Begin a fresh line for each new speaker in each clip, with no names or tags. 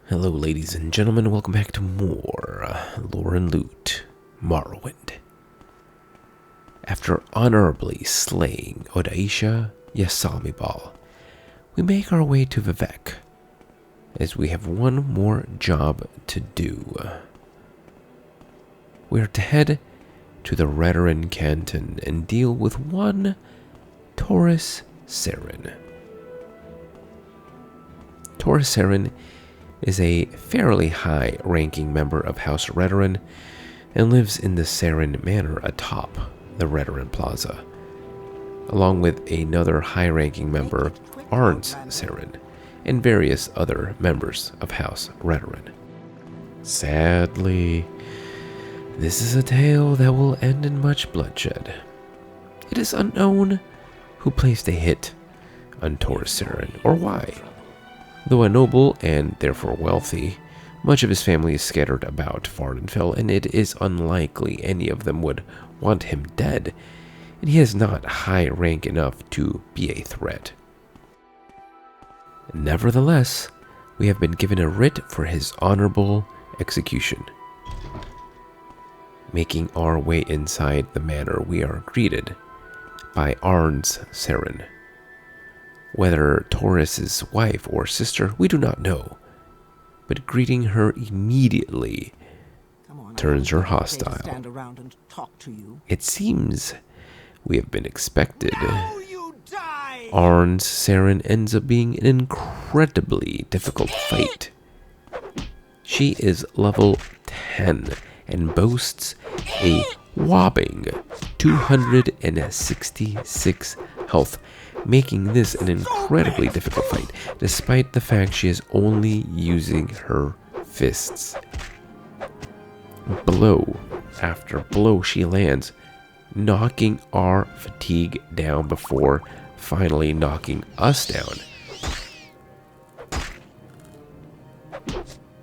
Hello, ladies and gentlemen. Welcome back to more Lore and Loot, Morrowind. After honorably slaying Odaisha Yasamibal, we make our way to Vivek, as we have one more job to do. We are to head to the Redaran Canton and deal with one Toris Saren. Toris Saren is a fairly high-ranking member of House Redaran and lives in the Saren Manor atop the Redaran Plaza, along with another high-ranking member, Arns Saren, and various other members of House Redaran. Sadly, this is a tale that will end in much bloodshed. It is unknown who placed a hit on Toris Saren or why. Though a noble and therefore wealthy, much of his family is scattered about Vardenfell, and it is unlikely any of them would want him dead, and he is not high rank enough to be a threat. Nevertheless, we have been given a writ for his honorable execution. Making our way inside the manor, we are greeted by Arns Saren. Whether Toris's wife or sister, we do not know, but greeting her immediately turns her hostile. It seems we have been expected. Arns Saren ends up being an incredibly difficult fight. She is level 10 and boasts a whopping 266 health, making this an incredibly difficult fight, despite the fact she is only using her fists. Blow after blow she lands, knocking our fatigue down before finally knocking us down.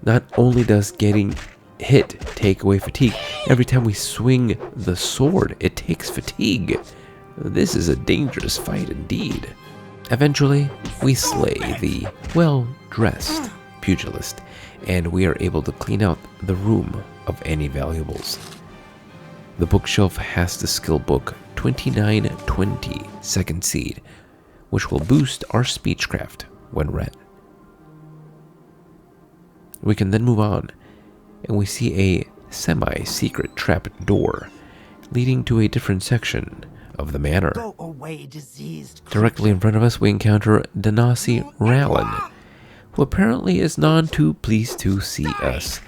Not only does getting hit take away fatigue, every time we swing the sword, it takes fatigue. This is a dangerous fight indeed. Eventually, we slay the well-dressed pugilist, and we are able to clean out the room of any valuables. The bookshelf has the skill book 2920 Second Seed, which will boost our speechcraft when read. We can then move on, and we see a semi-secret trap door leading to a different section of the manor.
Go away, diseased.
Directly in front of us, we encounter Danasi Rallan, who apparently is none too pleased to see us.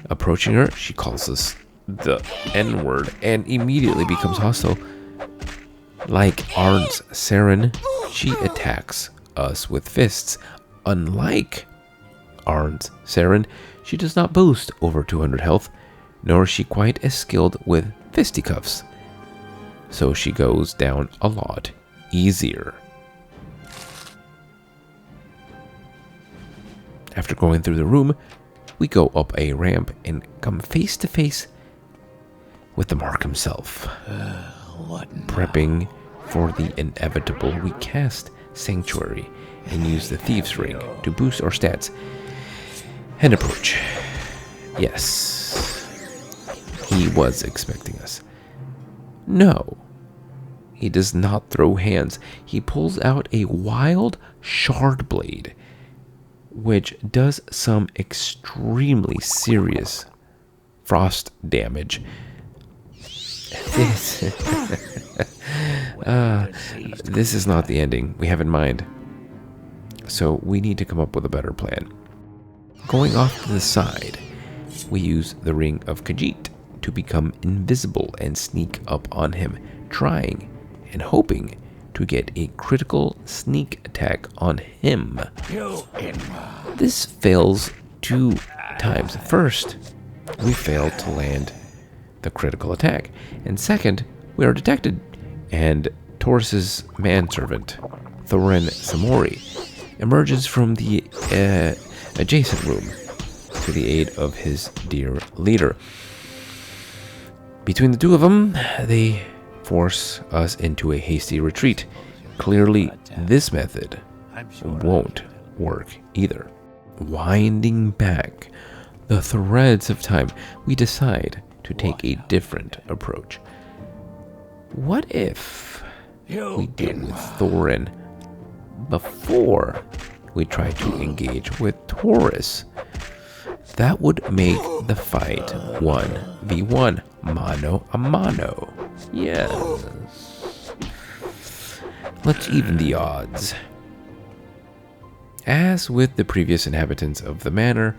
Approaching her, she calls us the N-word and immediately becomes hostile. Like Arns Saren, she attacks us with fists. Unlike Arns Saren, she does not boast over 200 health, nor is she quite as skilled with fisticuffs. So she goes down a lot easier. After going through the room, we go up a ramp and come face to face with the Mark himself. Prepping for the inevitable, we cast Sanctuary and use the Thieves' Ring to boost our stats and approach. Yes, he was expecting us. No, he does not throw hands. He pulls out a wild shard blade, which does some extremely serious frost damage. This is not the ending we have in mind, so we need to come up with a better plan. Going off to the side, we use the Ring of Khajiit to become invisible and sneak up on him, trying and hoping to get a critical sneak attack on him. This fails 2 times. First, we fail to land the critical attack, and second, we are detected, and Toris's manservant, Thorin Samori, emerges from the adjacent room to the aid of his dear leader. Between the two of them, they force us into a hasty retreat. Clearly, this method won't work either. Winding back the threads of time, we decide to take a different approach. What if we deal with Thorin before we try to engage with Toris? That would make the fight 1v1, mano a mano. Yes. Let's even the odds. As with the previous inhabitants of the manor,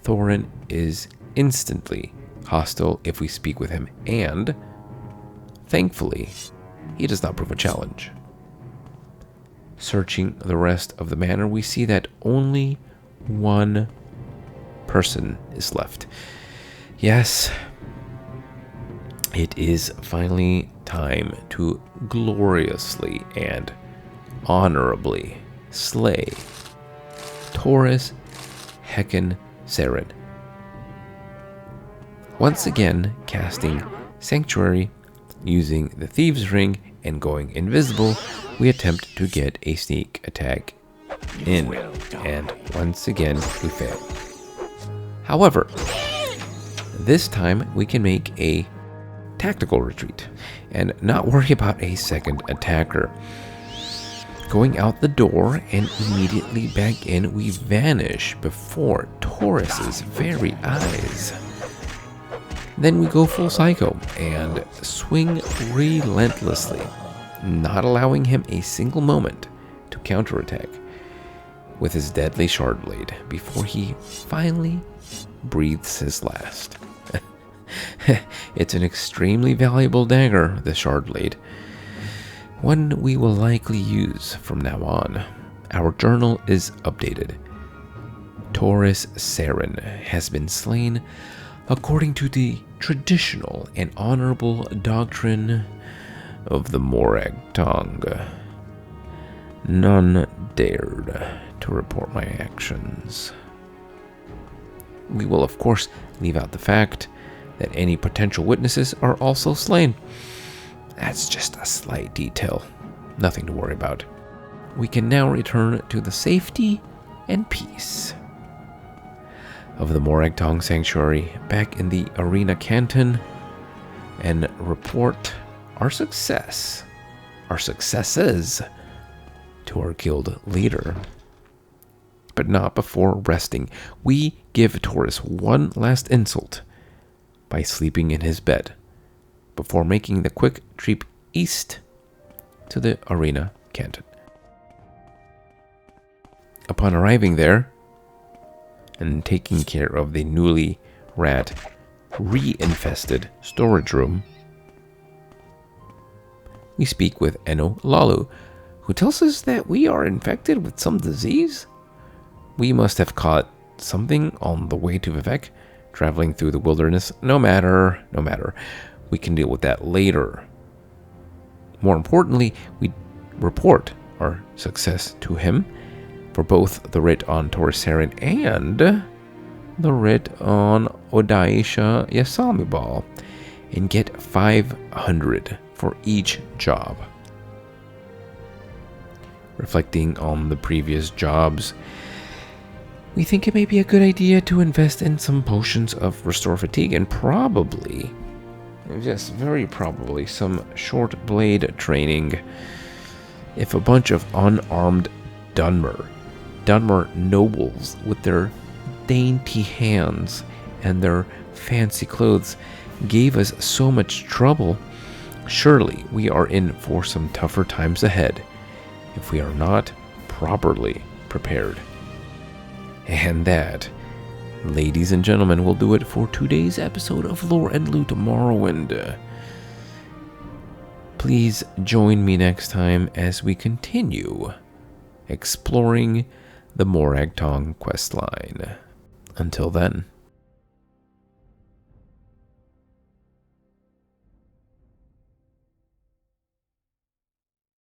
Thorin is instantly hostile if we speak with him, and thankfully, he does not prove a challenge. Searching the rest of the manor, we see that only one person is left. Yes, it is finally time to gloriously and honorably slay Toris Saren. Once again, casting Sanctuary, using the Thieves' Ring, and going invisible, we attempt to get a sneak attack in, and once again, we fail. However, this time we can make a tactical retreat and not worry about a second attacker. Going out the door and immediately back in, we vanish before Toris's very eyes. Then we go full psycho and swing relentlessly, not allowing him a single moment to counterattack with his deadly shard blade before he finally breathes his last. It's an extremely valuable dagger, the shard blade, one we will likely use from now on. Our journal is updated. Toris Saren has been slain according to the traditional and honorable doctrine of the Morag Tong. None dared to report my actions. We will, of course, leave out the fact that any potential witnesses are also slain. That's just a slight detail, nothing to worry about. We can now return to the safety and peace of the Morag Tong Sanctuary back in the Arena Canton and report our successes to our guild leader. But not before resting. We give Toris one last insult by sleeping in his bed before making the quick trip east to the Arena Canton. Upon arriving there and taking care of the newly re-infested storage room, we speak with Eno Lalu, who tells us that we are infected with some disease. We must have caught something on the way to Vivek, traveling through the wilderness. No matter. We can deal with that later. More importantly, we report our success to him for both the writ on Toris Saren and the writ on Odaisha Yasamibal, and get 500 for each job. Reflecting on the previous jobs, we think it may be a good idea to invest in some potions of Restore Fatigue and probably, yes, very probably, some short blade training. If a bunch of unarmed Dunmer nobles with their dainty hands and their fancy clothes gave us so much trouble, surely we are in for some tougher times ahead if we are not properly prepared. And that, ladies and gentlemen, will do it for today's episode of Lore and Loot Morrowind. Please join me next time as we continue exploring the Morag Tong questline. Until then.